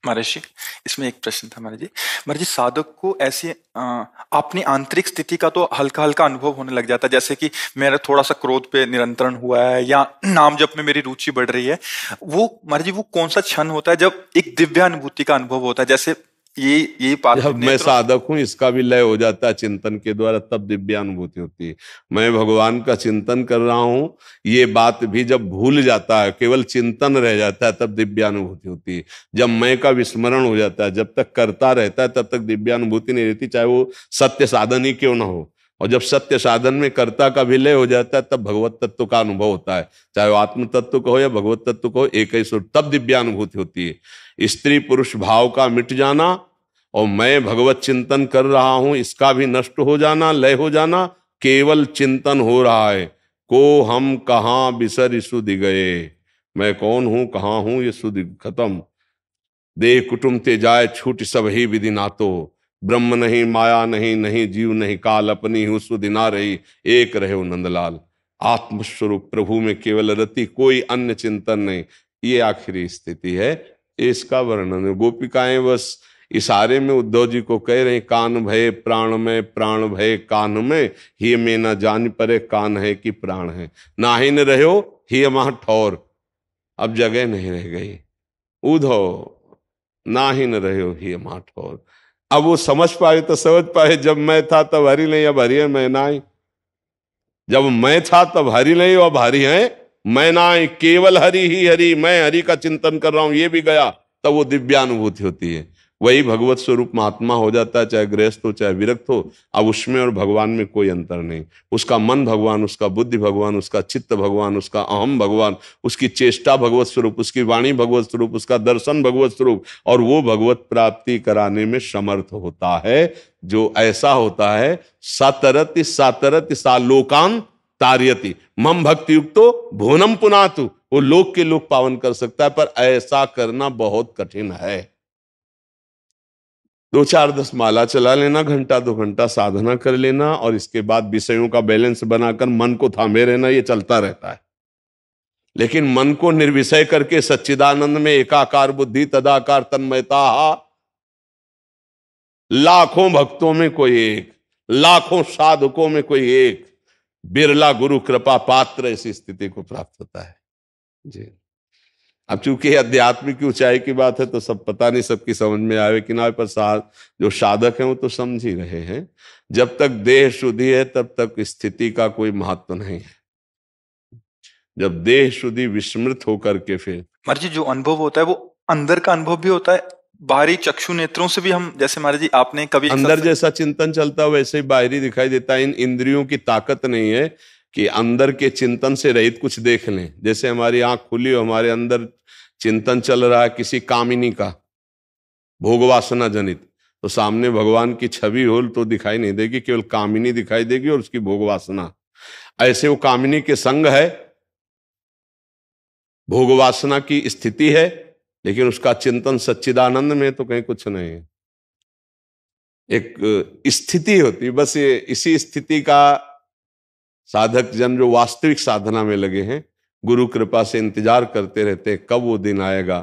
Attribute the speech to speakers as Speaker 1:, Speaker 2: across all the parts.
Speaker 1: महर्षि, इसमें एक प्रश्न था महर्षि साधक को ऐसी अपनी आंतरिक स्थिति का तो हल्का हल्का अनुभव होने लग जाता है, जैसे कि मेरा थोड़ा सा क्रोध पे नियंत्रण हुआ है या नाम जप में मेरी रुचि बढ़ रही है। वो महर्षि वो कौन सा क्षण होता है जब एक दिव्यानुभूति का अनुभव होता है, जैसे ये पार्थिव
Speaker 2: जब मैं
Speaker 1: नेत्रों से।
Speaker 2: साधक हूं इसका भी लय हो जाता है चिंतन के द्वारा, तब दिव्यानुभूति होती है। मैं भगवान का चिंतन कर रहा हूं, ये बात भी जब भूल जाता है, केवल चिंतन रह जाता है, तब दिव्यानुभूति होती है। जब मैं का विस्मरण हो जाता है, जब तक करता रहता है तब तक दिव्यानुभूति नहीं रहती, चाहे वो सत्य साधन ही क्यों ना हो। और जब सत्य साधन में कर्ता का विलय हो जाता है, तब भगवत तत्व का अनुभव होता है। चाहे वो आत्म तत्व कहो या भगवत तत्व कहो, एक ही स्वरूप, तब दिव्यानुभूति होती है। स्त्री पुरुष भाव का मिट जाना और मैं भगवत चिंतन कर रहा हूं इसका भी नष्ट हो जाना, लय हो जाना, केवल चिंतन हो रहा है। को हम कहाँ बिसर सुधि गए, मैं कौन हूं कहाँ हूं ये सुधि खत्म। देह कुटुंब ते जाए छूट सब ही विधि नातो, ब्रह्म नहीं माया नहीं, नहीं जीव नहीं काल, अपनी हूँ सुधि ना रही, एक रहे हो नंदलाल। आत्मस्वरूप प्रभु में केवल रति, कोई अन्य चिंतन नहीं, ये आखिरी स्थिति है। इसका वर्णन है। गोपिकाएं बस इशारे में उद्धव जी को कह रहे, कान भय प्राण में, प्राण भय कान में, ही में न जान परे कान है कि प्राण है, नाहि न रहो ही वहां ठौर, अब जगह नहीं रह गई। उद्धव ना ही न रहे हो ही माठ और। अब वो समझ पाए तो समझ पाए, जब मैं था तब हरि नहीं, अब हरि है मैं ना ही। जब मैं था तब हरि नहीं, अब हरि है मैं ना ही। केवल हरि ही हरि, मैं हरि का चिंतन कर रहा हूं, ये भी गया, तब वो दिव्यानुभूति होती है। वही भगवत स्वरूप महात्मा हो जाता है, चाहे गृहस्थ हो चाहे विरक्त हो। अब उसमें और भगवान में कोई अंतर नहीं। उसका मन भगवान, उसका बुद्धि भगवान, उसका चित्त भगवान, उसका अहम भगवान, उसकी चेष्टा भगवत स्वरूप, उसकी वाणी भगवत स्वरूप, उसका दर्शन भगवत स्वरूप, और वो भगवत प्राप्ति कराने में समर्थ होता है। जो ऐसा होता है, सातरति सातरति सा लोकान तारयति, मम भक्ति युक्तो भुवनम पुनातु, वो लोक के लोक पावन कर सकता है, पर ऐसा करना बहुत कठिन है। दो चार दस माला चला लेना, घंटा दो घंटा साधना कर लेना, और इसके बाद विषयों का बैलेंस बनाकर मन को थामे रहना, ये चलता रहता है। लेकिन मन को निर्विषय करके सच्चिदानंद में एकाकार बुद्धि तदाकार तन्मयता, लाखों भक्तों में कोई एक, लाखों साधकों में कोई एक, बिरला गुरु कृपा पात्र ऐसी स्थिति को प्राप्त होता है जी। अब चूंकि आध्यात्मिक की ऊंचाई की बात है तो सब पता नहीं सबकी समझ में आवे कि ना, पर जो साधक हैं वो तो समझ ही रहे हैं। जब तक देह शुद्धि है तब तक स्थिति का कोई महत्व नहीं है। जब देह शुद्धि विस्मृत होकर के फिर
Speaker 1: महर्षि जो अनुभव होता है वो अंदर का अनुभव भी होता है, बाहरी चक्षु नेत्रों से भी हम, जैसे महर्षि आपने कभी एक
Speaker 2: अंदर
Speaker 1: सत्संग।
Speaker 2: जैसा चिंतन चलता है वैसे ही बाहरी दिखाई देता है। इन इंद्रियों की ताकत नहीं है कि अंदर के चिंतन से रहित कुछ देख लें। जैसे हमारी आंख खुली हो, हमारे अंदर चिंतन चल रहा है किसी कामिनी का, भोग वासना जनित, तो सामने भगवान की छवि हो तो दिखाई नहीं देगी, केवल कामिनी दिखाई देगी और उसकी भोग वासना। ऐसे वो कामिनी के संग है, भोग वासना की स्थिति है, लेकिन उसका चिंतन सच्चिदानंद में तो कहीं कुछ नहीं है। एक स्थिति होती है बस, ये इसी स्थिति का साधक जन जो वास्तविक साधना में लगे हैं, गुरु कृपा से इंतजार करते रहते हैं कब वो दिन आएगा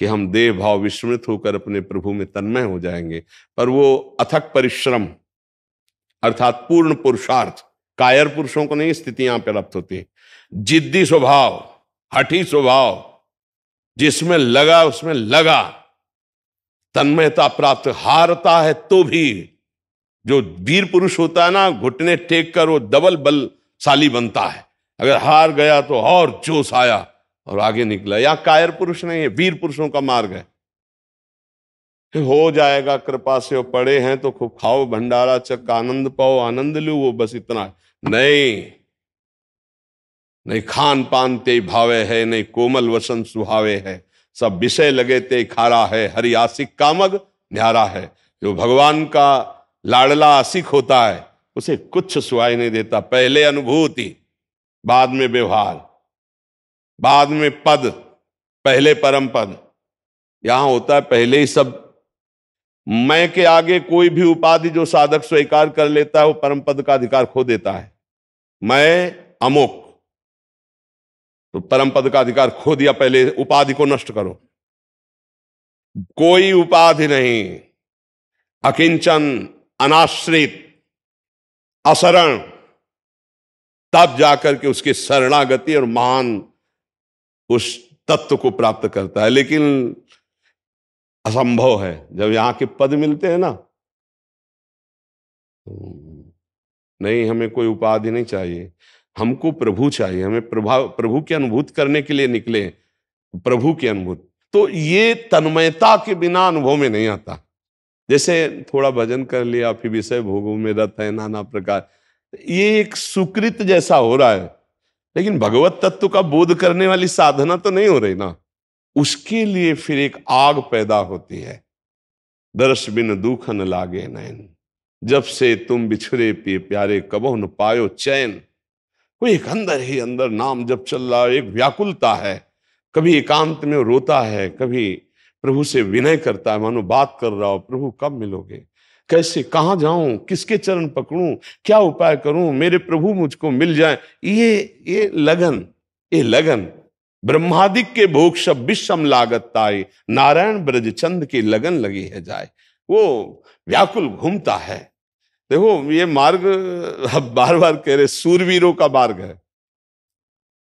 Speaker 2: कि हम देह भाव विस्मृत होकर अपने प्रभु में तन्मय हो जाएंगे। पर वो अथक परिश्रम अर्थात पूर्ण पुरुषार्थ, कायर पुरुषों को नहीं स्थितियां प्राप्त होती। जिद्दी स्वभाव, हठी स्वभाव, जिसमें लगा उसमें लगा, तन्मयता प्राप्त, हारता है तो भी। जो वीर पुरुष होता है ना, घुटने टेक कर वो डबल बलशाली बनता है। अगर हार गया तो और जोश आया और आगे निकला। यहां कायर पुरुष नहीं है, वीर पुरुषों का मार्ग है। हो जाएगा कृपा से, वो पड़े हैं तो खूब खाओ भंडारा चक आनंद पाओ आनंद लो, वो बस इतना है। नहीं, नहीं खान पान ते भावे है, नहीं कोमल वसन सुहावे है, सब विषय लगे ते खारा है, हरि आशिक कामग न्यारा है। जो भगवान का लाडला आशिक होता है उसे कुछ सुहाई नहीं देता। पहले अनुभूति, बाद में व्यवहार, बाद में पद, पहले परम पद। यहां होता है पहले ही सब। मैं के आगे कोई भी उपाधि जो साधक स्वीकार कर लेता है वो परम पद का अधिकार खो देता है। मैं अमुक, तो परम पद का अधिकार खो दिया। पहले उपाधि को नष्ट करो। कोई उपाधि नहीं, अकिंचन, अनाश्रित, असरण, तब जाकर के उसकी शरणागति और महान उस तत्व को प्राप्त करता है। लेकिन असंभव है। जब यहां के पद मिलते हैं ना, नहीं, हमें कोई उपाधि नहीं चाहिए, हमको प्रभु चाहिए, हमें प्रभु की अनुभूति करने के लिए निकले, प्रभु की अनुभूति। तो ये तन्मयता के बिना अनुभव में नहीं आता। जैसे थोड़ा भजन कर लिया, फिर विषय भोगों में रत है नाना प्रकार, ये एक सुकृत जैसा हो रहा है, लेकिन भगवत तत्व का बोध करने वाली साधना तो नहीं हो रही ना। उसके लिए फिर एक आग पैदा होती है। दर्श बिन दुख न लागे नैन, जब से तुम बिछड़े पिए प्यारे, कबहु न पायो चैन। वो एक अंदर ही अंदर नाम जब चल रहा है, एक व्याकुलता है। कभी एकांत में रोता है, कभी प्रभु से विनय करता है, मानो बात कर रहा हो, प्रभु कब मिलोगे, कैसे, कहां जाऊं, किसके चरण पकड़ूं, क्या उपाय करूं, मेरे प्रभु मुझको मिल जाए। ये लगन, ये लगन ब्रह्मादिक के भोग सब विषम लागत ताई, नारायण ब्रज चंद की लगन लगी है जाए। वो व्याकुल घूमता है। देखो ये मार्ग अब बार बार कह रहे, सूरवीरों का मार्ग है।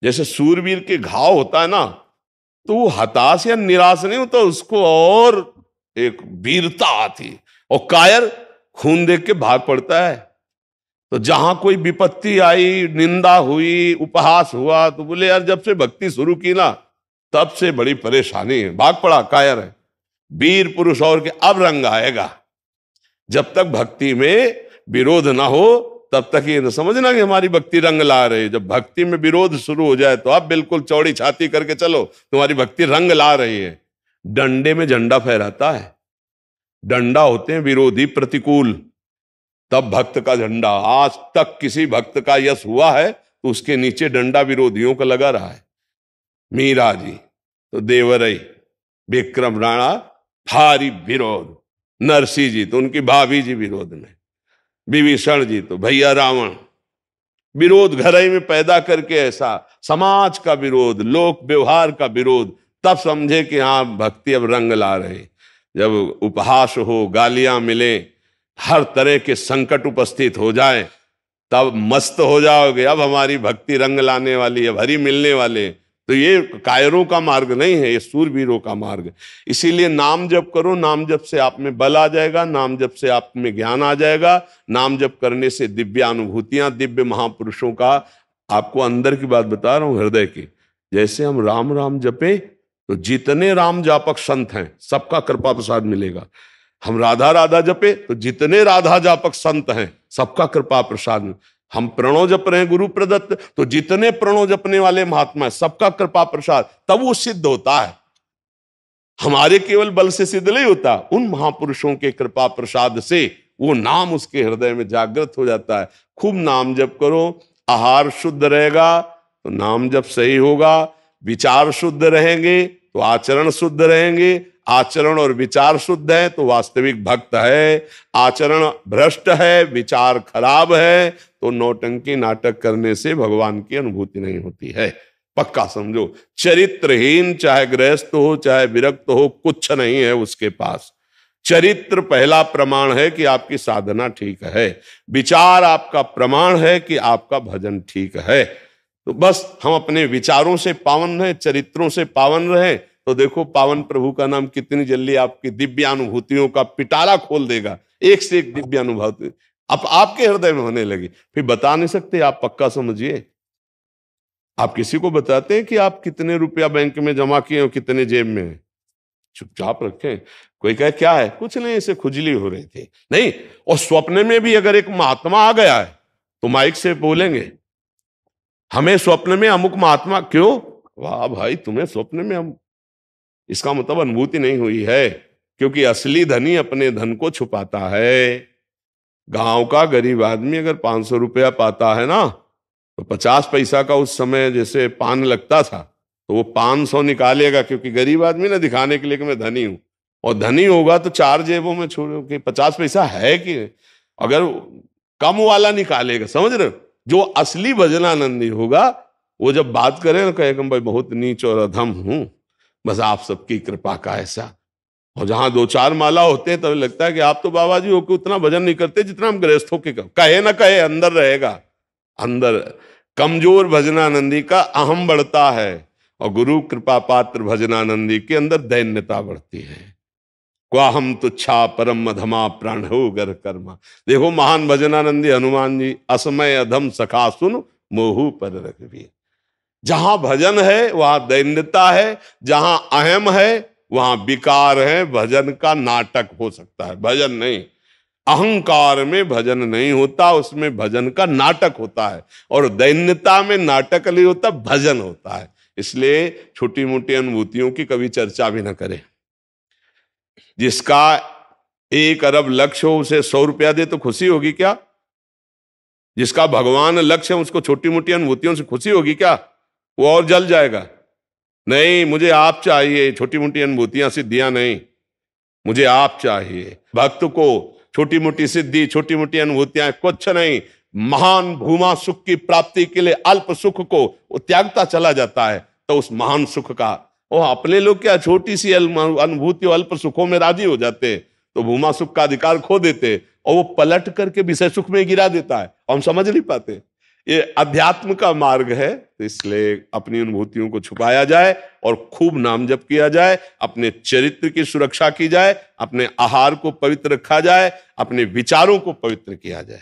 Speaker 2: जैसे सूरवीर के घाव होता है ना, तो वो हताश या निराश नहीं होता, उसको और एक वीरता आती। और कायर खून देख के भाग पड़ता है। तो जहां कोई विपत्ति आई, निंदा हुई, उपहास हुआ, तो बोले यार जब से भक्ति शुरू की ना, तब से बड़ी परेशानी है, भाग पड़ा, कायर है। वीर पुरुष और के अब रंग आएगा। जब तक भक्ति में विरोध ना हो, तब तक ये न समझना कि हमारी भक्ति रंग ला रही है। जब भक्ति में विरोध शुरू हो जाए, तो अब बिल्कुल चौड़ी छाती करके चलो, तुम्हारी भक्ति रंग ला रही है। डंडे में झंडा फहराता है, डंडा होते हैं विरोधी, प्रतिकूल, तब भक्त का झंडा। आज तक किसी भक्त का यश हुआ है तो उसके नीचे डंडा विरोधियों का लगा रहा है। मीरा जी तो देवरई, विक्रम राणा भारी विरोध, नरसिंह जी तो उनकी भाभी जी विरोध में, विभीषण जी तो भैया रावण, विरोध घर ही में पैदा करके ऐसा समाज का विरोध, लोक व्यवहार का विरोध। तब समझे कि हाँ भक्ति अब रंग ला रही। जब उपहास हो, गालियां मिले, हर तरह के संकट उपस्थित हो जाए, तब मस्त हो जाओगे, अब हमारी भक्ति रंग लाने वाली है, भरी मिलने वाले। तो ये कायरों का मार्ग नहीं है, ये सूरवीरों का मार्ग। इसीलिए नाम जप करो, नाम जप से आप में बल आ जाएगा, नाम जप से आप में ज्ञान आ जाएगा, नाम जप करने से दिव्य अनुभूतियां, दिव्य महापुरुषों का। आपको अंदर की बात बता रहा हूं, हृदय की। जैसे हम राम राम जपे, तो जितने राम जापक संत हैं सबका कृपा प्रसाद मिलेगा। हम राधा राधा जपे, तो जितने राधा जापक संत हैं सबका कृपा प्रसाद। हम प्रणव जप रहे हैं गुरु प्रदत्त, तो जितने प्रणव जपने वाले महात्मा है सबका कृपा प्रसाद, तब वो सिद्ध होता है। हमारे केवल बल से सिद्ध नहीं होता, उन महापुरुषों के कृपा प्रसाद से वो नाम उसके हृदय में जागृत हो जाता है। खूब नाम जप करो, आहार शुद्ध रहेगा तो नाम जप सही होगा, विचार शुद्ध रहेंगे तो आचरण शुद्ध रहेंगे, आचरण और विचार शुद्ध है तो वास्तविक भक्त है, आचरण भ्रष्ट है, विचार खराब है, तो नौटंकी नाटक करने से भगवान की अनुभूति नहीं होती है। पक्का समझो, चरित्रहीन चाहे गृहस्थ हो चाहे विरक्त हो, कुछ नहीं है उसके पास। चरित्र पहला प्रमाण है कि आपकी साधना ठीक है, विचार आपका प्रमाण है कि आपका भजन ठीक है। तो बस हम अपने विचारों से पावन रहे, चरित्रों से पावन रहे, तो देखो पावन प्रभु का नाम कितनी जल्दी आपकी दिव्य अनुभूतियों का पिटारा खोल देगा। एक से एक दिव्य अनुभूति अब आपके हृदय में होने लगी। फिर बता नहीं सकते आप, पक्का समझिए। आप किसी को बताते हैं कि आप कितने रुपया बैंक में जमा किए हो, कितने जेब में है, चुपचाप रखें। कोई कहे क्या है, कुछ नहीं, ऐसे खुजली हो रही थी, नहीं। और स्वप्न में भी अगर एक महात्मा आ गया है तो माइक से बोलेंगे, हमें स्वप्न में अमुक महात्मा, क्यों, वाह भाई तुम्हें स्वप्न में हम, इसका मतलब अनुभूति नहीं हुई है। क्योंकि असली धनी अपने धन को छुपाता है। गांव का गरीब आदमी अगर 500 रुपया पाता है ना, तो 50 पैसा का उस समय जैसे पान लगता था, तो वो 500 निकालेगा, क्योंकि गरीब आदमी ना दिखाने के लिए कि मैं धनी हूं। और धनी होगा तो 4 जेबों में छोड़ो कि 50 पैसा है कि, अगर कम वाला निकालेगा, समझ रहे हो। जो असली भजनानंदी होगा वो जब बात करे ना, कहेगा भाई बहुत नीच और अधम हूं, बस आप सबकी कृपा का ऐसा। और जहां 2-4 माला होते हैं तब लगता है कि आप तो बाबा जी होके उतना भजन नहीं करते जितना हम गृहस्थों के कहे ना कहे अंदर रहेगा। अंदर कमजोर भजनानंदी का अहम बढ़ता है और गुरु कृपा पात्र भजनानंदी के अंदर दैन्यता बढ़ती है। क्वाहम तुच्छा परम अधमा प्राण हो गर कर्मा। देखो महान भजनानंदी हनुमान जी, असमय अधम सखा सुन मोहू पर रघुवीर। जहां भजन है वहां दैन्यता है, जहां अहम है वहां विकार है। भजन का नाटक हो सकता है, भजन नहीं। अहंकार में भजन नहीं होता, उसमें भजन का नाटक होता है। और दैन्यता में नाटक नहीं होता, भजन होता है। इसलिए छोटी मोटी अनुभूतियों की कभी चर्चा भी ना करें। जिसका 1 अरब लक्ष्य हो उसे 100 रुपया दे तो खुशी होगी क्या? जिसका भगवान लक्ष्य है उसको छोटी मोटी अनुभूतियों से खुशी होगी क्या? वो और जल जाएगा। नहीं, मुझे आप चाहिए, छोटी मोटी अनुभूतियां सिद्धियां नहीं, मुझे आप चाहिए। भक्त को छोटी मोटी सिद्धि, छोटी मोटी अनुभूतियां कुछ नहीं। महान भूमा सुख की प्राप्ति के लिए अल्प सुख को वो त्यागता चला जाता है, तो उस महान सुख का वो अपने लोग क्या छोटी सी अनुभूति अल्प सुखों में राजी हो जाते, तो भूमा सुख का अधिकार खो देते और वो पलट करके विषय सुख में गिरा देता है और हम समझ नहीं पाते। ये अध्यात्म का मार्ग है, तो इसलिए अपनी अनुभूतियों को छुपाया जाए और खूब नाम जप किया जाए, अपने चरित्र की सुरक्षा की जाए, अपने आहार को पवित्र रखा जाए, अपने विचारों को पवित्र किया जाए।